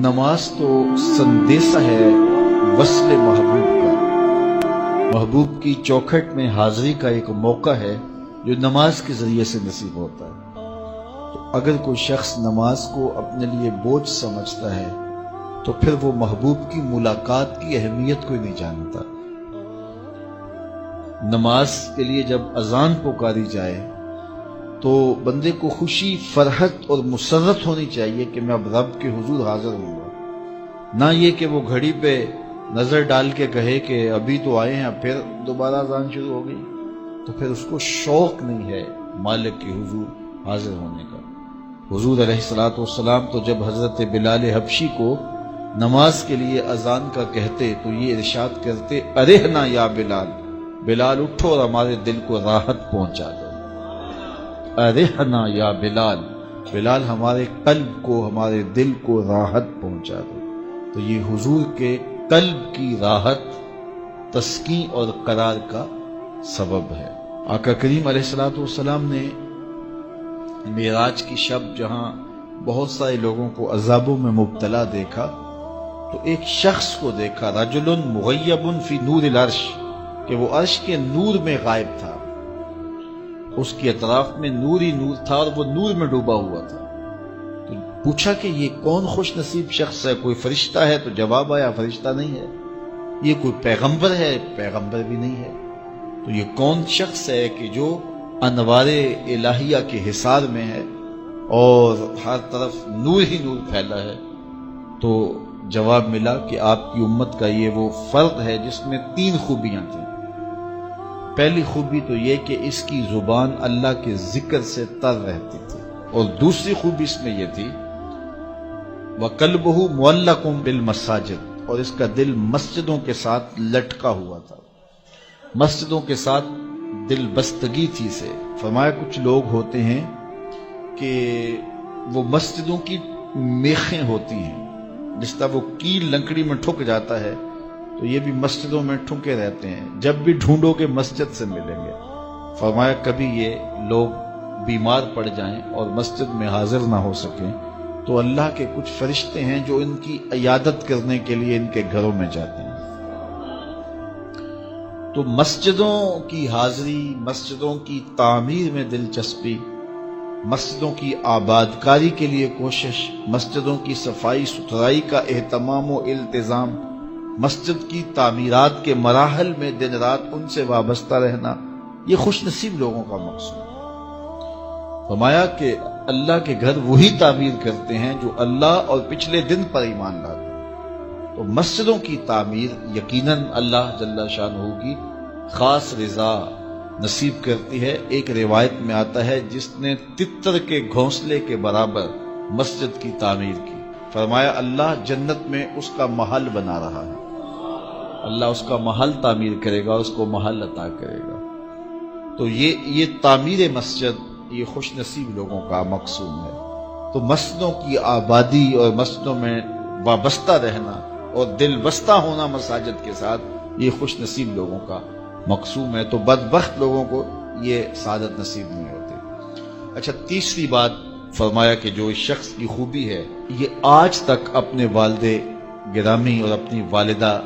نماز تو سندیسہ ہے وصل محبوب کا، محبوب کی چوکھٹ میں حاضری کا ایک موقع ہے جو نماز کے ذریعے سے نصیب ہوتا ہے۔ تو اگر کوئی شخص نماز کو اپنے لیے بوجھ سمجھتا ہے تو پھر وہ محبوب کی ملاقات کی اہمیت کو ہی نہیں جانتا۔ نماز کے لیے جب اذان پکاری جائے تو بندے کو خوشی، فرحت اور مسرت ہونی چاہیے کہ میں اب رب کے حضور حاضر ہوں گا، نہ یہ کہ وہ گھڑی پہ نظر ڈال کے کہے کہ ابھی تو آئے ہیں اب پھر دوبارہ اذان شروع ہو گئی، تو پھر اس کو شوق نہیں ہے مالک کے حضور حاضر ہونے کا۔ حضور علیہ الصلوۃ والسلام تو جب حضرت بلال حبشی کو نماز کے لیے اذان کا کہتے تو یہ ارشاد کرتے، ارحنا یا بلال، بلال اٹھو اور ہمارے دل کو راحت پہنچا دو۔ ارحنا یا بلال، بلال ہمارے قلب کو، ہمارے دل کو راحت پہنچا دو۔ تو یہ حضور کے قلب کی راحت، تسکین اور قرار کا سبب ہے۔ آقا کریم علیہ الصلوۃ والسلام نے معراج کی شب جہاں بہت سارے لوگوں کو عذابوں میں مبتلا دیکھا تو ایک شخص کو دیکھا، رجل مغیب فی نور العرش، کہ وہ عرش کے نور میں غائب تھا، اس کے اطراف میں نور ہی نور تھا اور وہ نور میں ڈوبا ہوا تھا۔ تو پوچھا کہ یہ کون خوش نصیب شخص ہے، کوئی فرشتہ ہے؟ تو جواب آیا فرشتہ نہیں ہے۔ یہ کوئی پیغمبر ہے؟ پیغمبر بھی نہیں ہے۔ تو یہ کون شخص ہے کہ جو انوار الہیہ کے حصار میں ہے اور ہر طرف نور ہی نور پھیلا ہے؟ تو جواب ملا کہ آپ کی امت کا یہ وہ فرد ہے جس میں 3 خوبیاں تھیں۔ پہلی خوبی تو یہ کہ اس کی زبان اللہ کے ذکر سے تر رہتی تھی، اور دوسری خوبی اس میں یہ تھی وَقَلْبُهُ مُعَلَّقٌ بِالْمَسَاجِدِ، اور اس کا دل مسجدوں کے ساتھ لٹکا ہوا تھا، مسجدوں کے ساتھ دل بستگی تھی سے۔ فرمایا کچھ لوگ ہوتے ہیں کہ وہ مسجدوں کی میخیں ہوتی ہیں، جس طرح وہ کیل لکڑی میں ٹھک جاتا ہے تو یہ بھی مسجدوں میں ٹھکے رہتے ہیں، جب بھی ڈھونڈو گے مسجد سے ملیں گے۔ فرمایا کبھی یہ لوگ بیمار پڑ جائیں اور مسجد میں حاضر نہ ہو سکیں تو اللہ کے کچھ فرشتے ہیں جو ان کی عیادت کرنے کے لیے ان کے گھروں میں جاتے ہیں۔ تو مسجدوں کی حاضری، مسجدوں کی تعمیر میں دلچسپی، مسجدوں کی آبادکاری کے لیے کوشش، مسجدوں کی صفائی ستھرائی کا اہتمام و التزام، مسجد کی تعمیرات کے مراحل میں دن رات ان سے وابستہ رہنا، یہ خوش نصیب لوگوں کا مقصود ہے۔ فرمایا کہ اللہ کے گھر وہی تعمیر کرتے ہیں جو اللہ اور پچھلے دن پر ایمان لاتے ہیں۔ تو مسجدوں کی تعمیر یقیناً اللہ جل شانہ کی خاص رضا نصیب کرتی ہے۔ ایک روایت میں آتا ہے جس نے تتر کے گھونسلے کے برابر مسجد کی تعمیر کی، فرمایا اللہ جنت میں اس کا محل بنا رہا ہے، اللہ اس کا محل تعمیر کرے گا، اس کو محل عطا کرے گا۔ تو یہ تعمیر مسجد یہ خوش نصیب لوگوں کا مقصود ہے۔ تو مسجدوں کی آبادی اور مسجدوں میں وابستہ رہنا اور دل بستہ ہونا مساجد کے ساتھ، یہ خوش نصیب لوگوں کا مقصود ہے۔ تو بدبخت لوگوں کو یہ سعادت نصیب نہیں ہوتی۔ اچھا، تیسری بات فرمایا کہ جو اس شخص کی خوبی ہے یہ آج تک اپنے والد گرامی اور اپنی والدہ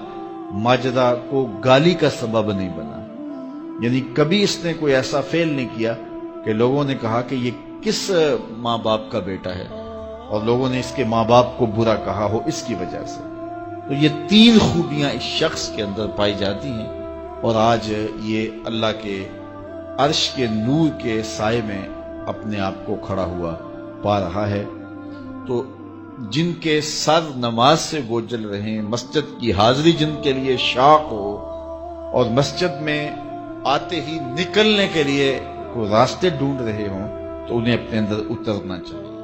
ماجدہ کو گالی کا سبب نہیں بنا، یعنی کبھی اس نے کوئی ایسا فعل نہیں کیا کہ لوگوں نے کہا کہ یہ کس ماں باپ کا بیٹا ہے اور لوگوں نے اس کے ماں باپ کو برا کہا ہو اس کی وجہ سے۔ تو یہ 3 خوبیاں اس شخص کے اندر پائی جاتی ہیں اور آج یہ اللہ کے عرش کے نور کے سائے میں اپنے آپ کو کھڑا ہوا پا رہا ہے۔ تو جن کے سر نماز سے بوجھل رہیں، مسجد کی حاضری جن کے لیے شوق ہو اور مسجد میں آتے ہی نکلنے کے لیے کوئی راستے ڈھونڈ رہے ہوں، تو انہیں اپنے اندر اترنا چاہیے۔